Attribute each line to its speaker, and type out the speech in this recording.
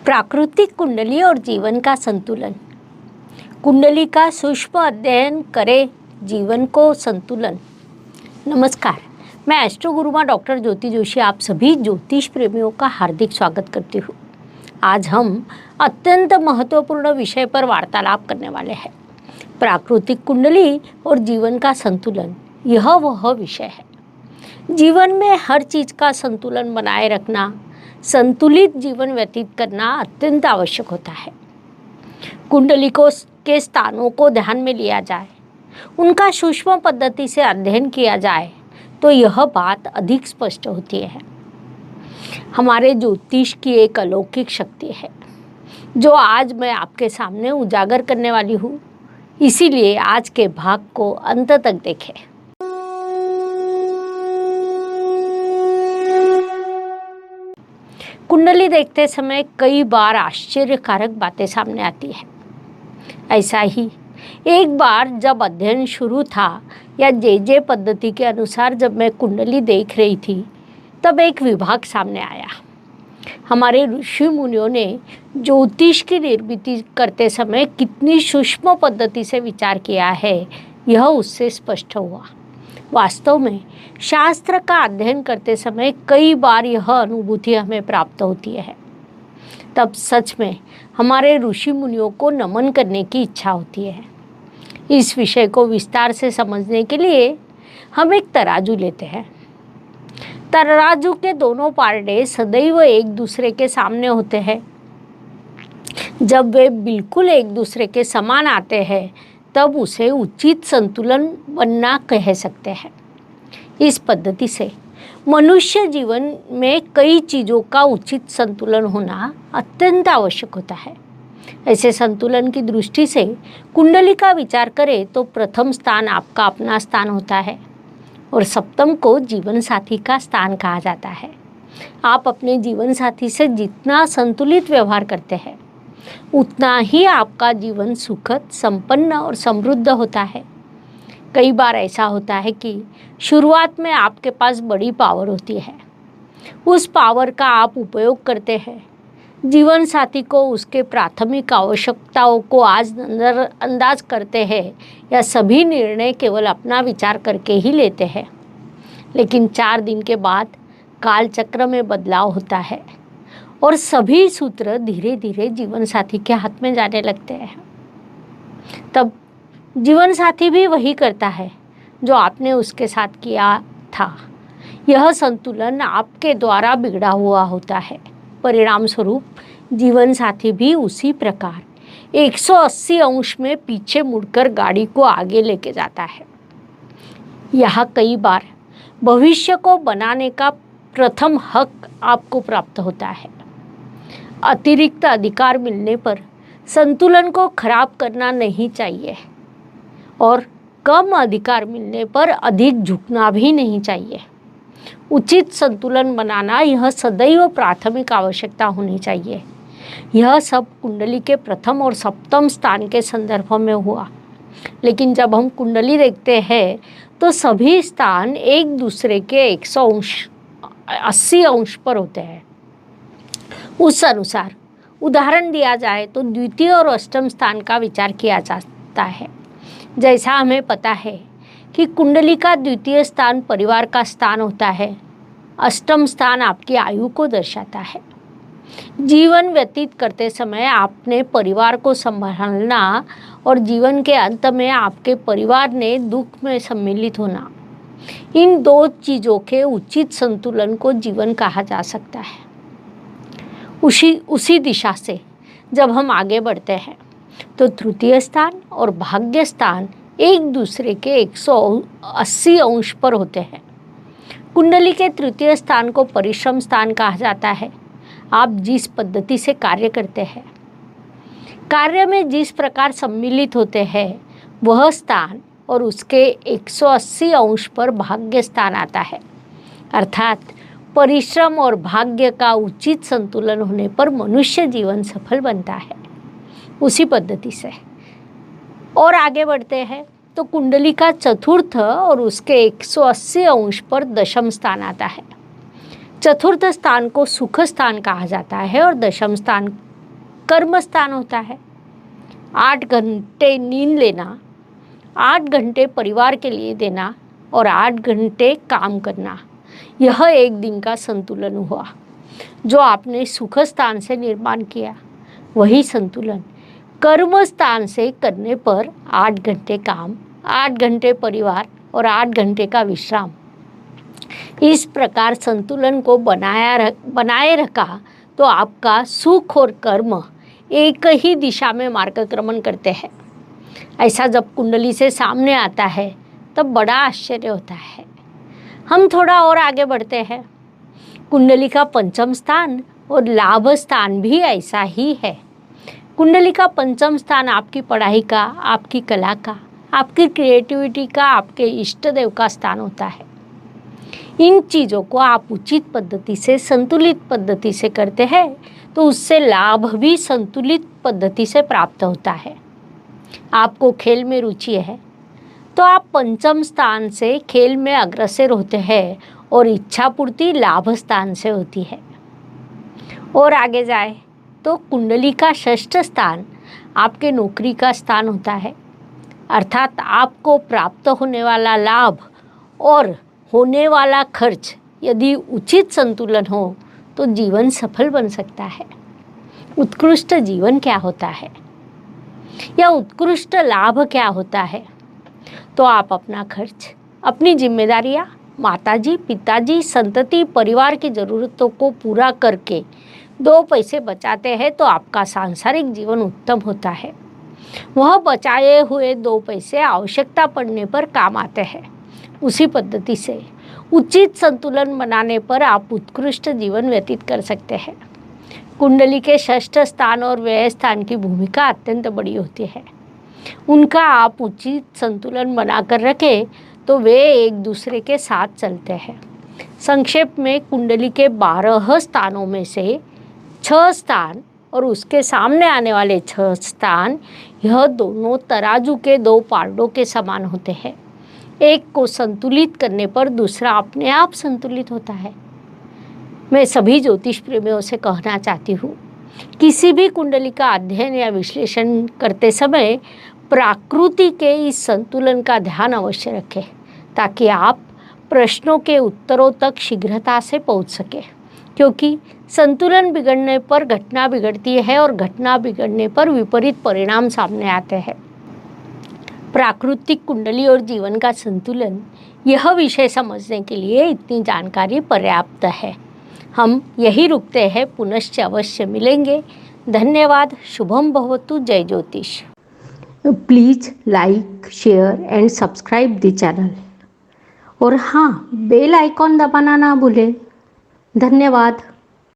Speaker 1: प्राकृतिक कुंडली और जीवन का संतुलन। कुंडली का सूक्ष्म अध्ययन करे जीवन को संतुलन। नमस्कार, मैं एस्ट्रो गुरुमा डॉक्टर ज्योति जोशी आप सभी ज्योतिष प्रेमियों का हार्दिक स्वागत करती हूँ। आज हम अत्यंत महत्वपूर्ण विषय पर वार्तालाप करने वाले हैं। प्राकृतिक कुंडली और जीवन का संतुलन, यह वह विषय है। जीवन में हर चीज का संतुलन बनाए रखना, संतुलित जीवन व्यतीत करना अत्यंत आवश्यक होता है। कुंडली के स्थानों को ध्यान में लिया जाए, उनका सूक्ष्म पद्धति से अध्ययन किया जाए तो यह बात अधिक स्पष्ट होती है। हमारे ज्योतिष की एक अलौकिक शक्ति है जो आज मैं आपके सामने उजागर करने वाली हूँ। इसीलिए आज के भाग को अंत तक देखें। कुंडली देखते समय कई बार आश्चर्यकारक बातें सामने आती है। ऐसा ही एक बार जब अध्ययन शुरू था या जे पद्धति के अनुसार जब मैं कुंडली देख रही थी, तब एक विभाग सामने आया। हमारे ऋषि मुनियों ने ज्योतिष की निर्मिति करते समय कितनी सूक्ष्म पद्धति से विचार किया है, यह उससे स्पष्ट हुआ। वास्तव में शास्त्र का अध्ययन करते समय कई बार यह अनुभूति हमें प्राप्त होती है। तब सच में हमारे ऋषि मुनियों को नमन करने की इच्छा होती है। इस विषय को विस्तार से समझने के लिए हम एक तराजू लेते हैं। तराजू के दोनों पार्टे सदैव एक दूसरे के सामने होते हैं। जब वे बिल्कुल एक दूसरे के समान आते हैं तब उसे उचित संतुलन बनना कह सकते हैं। इस पद्धति से मनुष्य जीवन में कई चीज़ों का उचित संतुलन होना अत्यंत आवश्यक होता है। ऐसे संतुलन की दृष्टि से कुंडली का विचार करें तो प्रथम स्थान आपका अपना स्थान होता है और सप्तम को जीवन साथी का स्थान कहा जाता है। आप अपने जीवन साथी से जितना संतुलित व्यवहार करते हैं उतना ही आपका जीवन सुखद, संपन्न और समृद्ध होता है। कई बार ऐसा होता है कि शुरुआत में आपके पास बड़ी पावर होती है, उस पावर का आप उपयोग करते हैं। जीवन साथी को उसके प्राथमिक आवश्यकताओं को आज नज़रअंदाज करते हैं या सभी निर्णय केवल अपना विचार करके ही लेते हैं। लेकिन 4 दिन के बाद काल चक्र में बदलाव होता है और सभी सूत्र धीरे धीरे जीवन साथी के हाथ में जाने लगते हैं। तब जीवन साथी भी वही करता है जो आपने उसके साथ किया था। यह संतुलन आपके द्वारा बिगड़ा हुआ होता है। परिणाम स्वरूप जीवन साथी भी उसी प्रकार 180 अंश में पीछे मुड़कर गाड़ी को आगे लेके जाता है। यह कई बार भविष्य को बनाने का प्रथम हक आपको प्राप्त होता है। अतिरिक्त अधिकार मिलने पर संतुलन को खराब करना नहीं चाहिए और कम अधिकार मिलने पर अधिक झुकना भी नहीं चाहिए। उचित संतुलन बनाना यह सदैव प्राथमिक आवश्यकता होनी चाहिए। यह सब कुंडली के प्रथम और सप्तम स्थान के संदर्भ में हुआ। लेकिन जब हम कुंडली देखते हैं तो सभी स्थान एक दूसरे के 180 अंश पर होते हैं। उस अनुसार उदाहरण दिया जाए तो द्वितीय और अष्टम स्थान का विचार किया जाता है। जैसा हमें पता है कि कुंडली का द्वितीय स्थान परिवार का स्थान होता है, अष्टम स्थान आपकी आयु को दर्शाता है। जीवन व्यतीत करते समय आपने परिवार को संभालना और जीवन के अंत में आपके परिवार ने दुख में सम्मिलित होना, इन 2 चीज़ों के उचित संतुलन को जीवन कहा जा सकता है। उसी दिशा से जब हम आगे बढ़ते हैं तो तृतीय स्थान और भाग्य स्थान एक दूसरे के 180 अंश पर होते हैं। कुंडली के तृतीय स्थान को परिश्रम स्थान कहा जाता है। आप जिस पद्धति से कार्य करते हैं, कार्य में जिस प्रकार सम्मिलित होते हैं, वह स्थान और उसके 180 अंश पर भाग्य स्थान आता है। अर्थात परिश्रम और भाग्य का उचित संतुलन होने पर मनुष्य जीवन सफल बनता है। उसी पद्धति से और आगे बढ़ते हैं तो कुंडली का चतुर्थ और उसके 180 अंश पर दशम स्थान आता है। चतुर्थ स्थान को सुख स्थान कहा जाता है और दशम स्थान कर्म स्थान होता है। 8 घंटे नींद लेना, 8 घंटे परिवार के लिए देना और 8 घंटे काम करना, यह एक दिन का संतुलन हुआ। जो आपने सुख स्थान से निर्माण किया वही संतुलन कर्म स्थान से करने पर 8 घंटे काम, 8 घंटे परिवार और 8 घंटे का विश्राम, इस प्रकार संतुलन को बनाए रखा तो आपका सुख और कर्म एक ही दिशा में मार्गक्रमण करते हैं। ऐसा जब कुंडली से सामने आता है तब बड़ा आश्चर्य होता है। हम थोड़ा और आगे बढ़ते हैं। कुंडली का पंचम स्थान और लाभ स्थान भी ऐसा ही है। कुंडली का पंचम स्थान आपकी पढ़ाई का, आपकी कला का, आपकी क्रिएटिविटी का, आपके इष्ट देव का स्थान होता है। इन चीज़ों को आप उचित पद्धति से, संतुलित पद्धति से करते हैं तो उससे लाभ भी संतुलित पद्धति से प्राप्त होता है। आपको खेल में रुचि है तो आप पंचम स्थान से खेल में अग्रसर होते हैं और इच्छा पूर्ति लाभ स्थान से होती है। और आगे जाए तो कुंडली का षष्ठ स्थान आपके नौकरी का स्थान होता है, अर्थात आपको प्राप्त होने वाला लाभ और होने वाला खर्च यदि उचित संतुलन हो तो जीवन सफल बन सकता है। उत्कृष्ट जीवन क्या होता है या उत्कृष्ट लाभ क्या होता है? तो आप अपना खर्च, अपनी जिम्मेदारियां, माताजी, पिताजी, संतति, परिवार की ज़रूरतों को पूरा करके 2 पैसे बचाते हैं तो आपका सांसारिक जीवन उत्तम होता है। वह बचाए हुए 2 पैसे आवश्यकता पड़ने पर काम आते हैं। उसी पद्धति से उचित संतुलन बनाने पर आप उत्कृष्ट जीवन व्यतीत कर सकते हैं। कुंडली के षष्ठ स्थान और व्यय स्थान की भूमिका अत्यंत बड़ी होती है। उनका आप उचित संतुलन बनाकर रखें तो वे एक दूसरे के साथ चलते हैं। संक्षेप में कुंडली के 12 स्थानों में से 6 स्थान और उसके सामने आने वाले 6 स्थान, यह दोनों तराजू के 2 पार्डों के समान होते हैं। एक को संतुलित करने पर दूसरा अपने आप संतुलित होता है। मैं सभी ज्योतिष प्रेमियों से कहना चाहती हूँ, किसी भी कुंडली का अध्ययन या विश्लेषण करते समय प्रकृति के इस संतुलन का ध्यान अवश्य रखें ताकि आप प्रश्नों के उत्तरों तक शीघ्रता से पहुँच सके, क्योंकि संतुलन बिगड़ने पर घटना बिगड़ती है और घटना बिगड़ने पर विपरीत परिणाम सामने आते हैं। प्राकृतिक कुंडली और जीवन का संतुलन, यह विषय समझने के लिए इतनी जानकारी पर्याप्त है। हम यही रुकते हैं, पुनश्च अवश्य मिलेंगे। धन्यवाद। शुभम भवतु। जय ज्योतिष। Please like, share and subscribe the channel और हाँ, बेल आइकॉन दबाना ना भूलें। धन्यवाद।